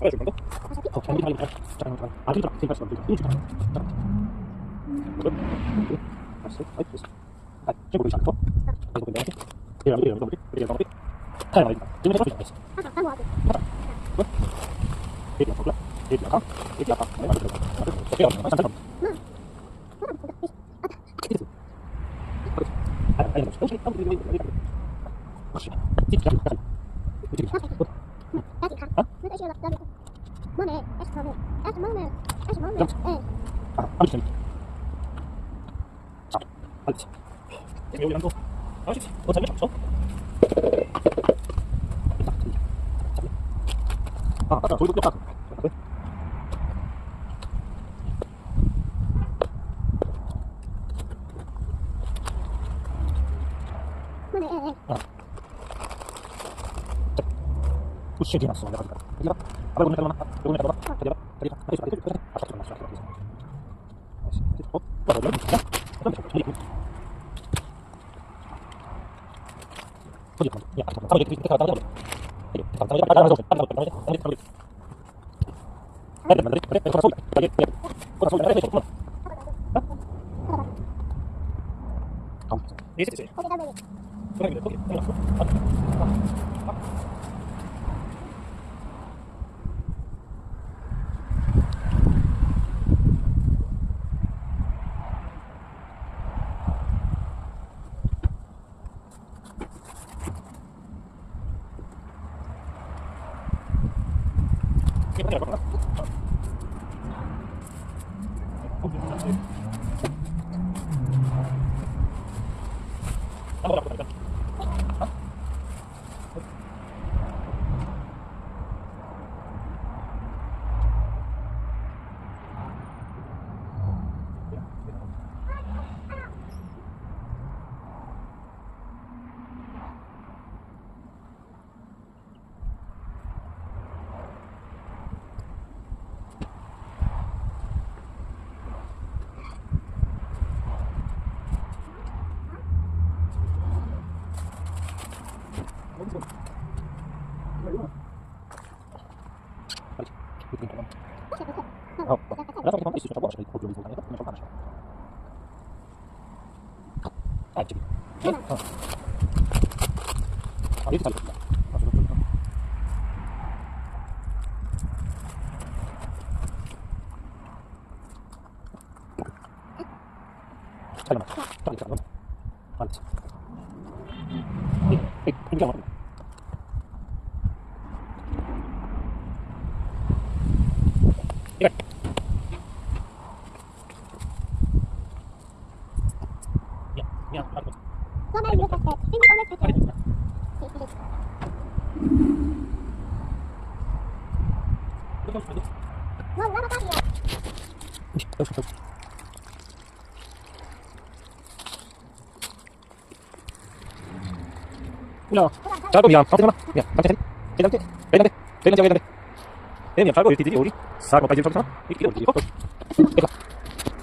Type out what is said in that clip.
Vai giocando. Oh, c'è un dito. Ah, dito, sì, questo, dito. Dai, c'è un po' di salto. Vai dopo bene. Vediamo, vediamo, vediamo. Vai, dimmi cosa fai. Vediamo qua. Vediamo qua. Vediamo qua. Vediamo qua. Usciti ma sono da casa. Vediamo. Avevo una calma. Avevo una calma. Vediamo. Vediamo. Adesso cosa? Aspetta, non so cosa. Oh, guarda, vediamo. Oddio, ya, stavo di che cosa? No, ciao Mia, fatela. Mia, fatela. Vedete? Vedete? Vedete? Vedete? E mi fa il titolo. Sa come fai il gioco? E io dico.